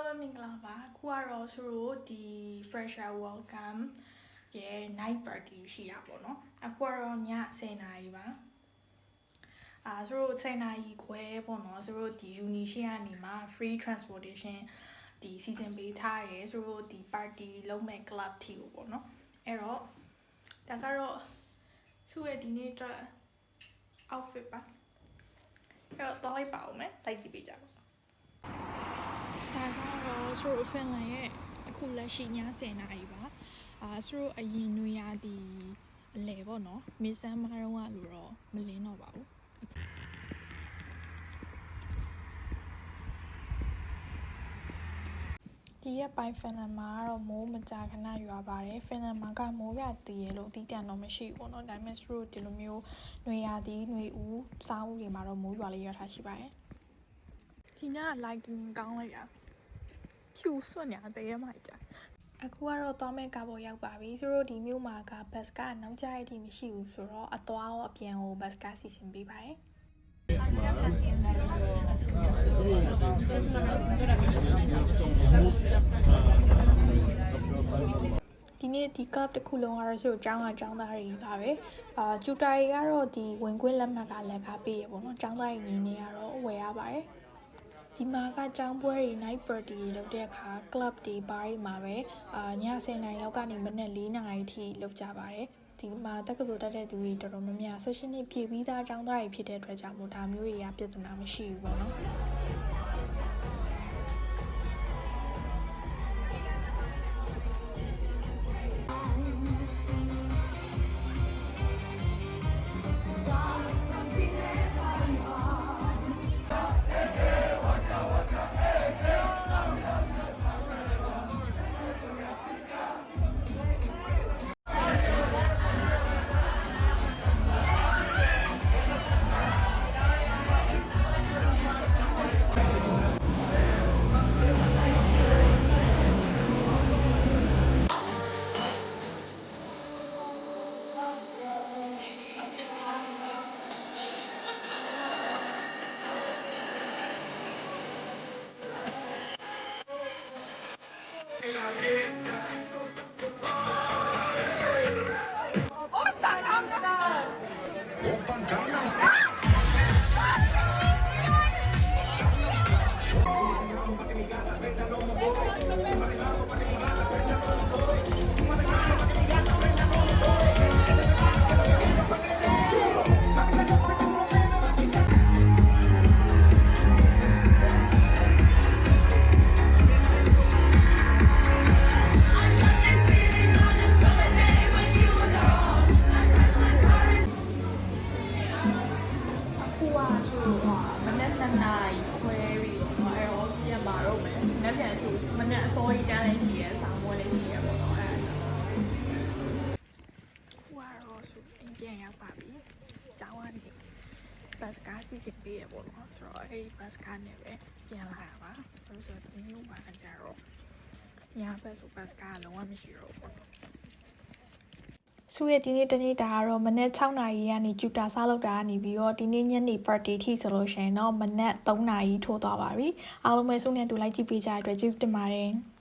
Hello မင်္ဂလာပါခုကတော့ဆိုတော့ဒီ fresher welcome ရဲ့ night party ရှိတာပေါ့နော်အခုကတော့ည10:00 နာရီပါဆိုတော့10:00 နာရီခွဲပေါ့နော်ဆိုတော့ဒီ uni ရှိရနေမှာ free transportation ဒီစီစဉ်ပေးထားရဲဆိုတော့ဒီ party လုံးမဲ့ club ထီကိုပေါ့နော်အဲ့တော့ဒါကတော့သူ့ရဲ့ဒီနေ့အတွက် outfit ပါအဲ့တော့တော့လိုက်ပါဦးမယ်လိုက်ကြည့်ပေးကြပါဒါကတော့ဆိုတော့ Finland ရဲ့အခုလက်ရှိည10:00 နာရီပါဆိုတော့အရင်နွေရာသီအလဲပေါ့နော်မစ်ဆမ်မာတော့ကလို့တော့မလင်းတော့ပါဘူးဒီရက်ပိုင်း Finland မှာတော့မိုးမကြာခဏရွာပါတယ် Finland မှာကမိုးရတည်ရလို့တီးတန့်တော့မရှိဘူးပေါ့နော်ဒါပေမဲ့ဆိုတော့ဒီလိုမျိုးနွေရာသီနွေဦးစောင်းဦးတွေမှာတော့မိုးရွာလေးရွာထားရှိပါတယ်ဒီည lighting ကောင်းလိုက်တာဖြူစွတ်နေတာတကယ်မှကြာအခုကတော့သွားမဲ့ကားပေါ်ရောက်ပါပြီဆိုတော့ဒီမြို့မှာကဘတ်ကနောက်ကျရတဲ့အထိမရှိဘူးဆိုတော့အသွားရောအပြန်ကိုဘတ်ကစီစဉ်ပေးပါတယ်ဒီနေ့ဒီ club တစ်ခုလုံးကတော့ဆိုတော့ကျောင်းသားတွေပါပဲကျူတာတွေကတော့ဒီဝင်ခွင့်လက်မှတ်ကလက်ကားပေးရပေါ့နော်ကျောင်းသားတွေနေနေကတော့ဝယ်ရပါတယ်ဒီမှာကကျောင်းပွဲတွေ night party တွေလုပ်တဲ့အခါ club တွေ bar တွေမှာပဲည10:00 နာရီလောက်ကနေမနက်4:00 နာရီထိလုပ်ကြပါတယ်ဒီမှာတက္ကသိုလ်တက်တဲ့သူတွေတော်တော်များများ session တွေပြည့်ပြီးသားကျောင်းသားတွေဖြစ်တဲ့အတွက်ကြောင့်မို့ဒါမျိုးတွေကပြဿနာမရှိဘူးပေါ့နော်မနက်7:00 နာရီခွဲပြီးတော့အဲ့တော့ပြန်ပါတော့မယ်။နောက်ပြန်ဆိုမနက်အစောကြီးတန်းလေးရှိရဲဆောင်းပွဲလေးရှိရဲပေါ့နော်အဲ့ဒါကြောင့်။ဟိုကတော့ဆိုအိမ်ပြန်ရောက်ပါပြီ။ကျောင်းကနေဘတ်ကားစီစဉ်ပေးရပေါ့နော်။ဆိုတော့အဲ့ဒီဘတ်ကားနဲ့ပဲပြန်လာတာပါ။ဆိုတော့ဒီမျိုးမှာကြတော့ညဘက်ဆိုဘတ်ကားလုံးဝမရှိတော့ဘူးပေါ့နော်။ဆူရဲ့ဒီနေ့တနေ့တာကတော့မနက်6:00 နာရီကနေကျူတာစားလောက်တာကနေပြီးတော့ဒီနေ့ညနေ party ထိဆိုလို့ရှိရင်တော့မနက်3:00 နာရီထိုးသွားပါပြီအားလုံးပဲစုနဲ့တူလိုက်ကြည့်ပေးကြတဲ့အတွက်ကျေးဇူးတင်ပါတယ်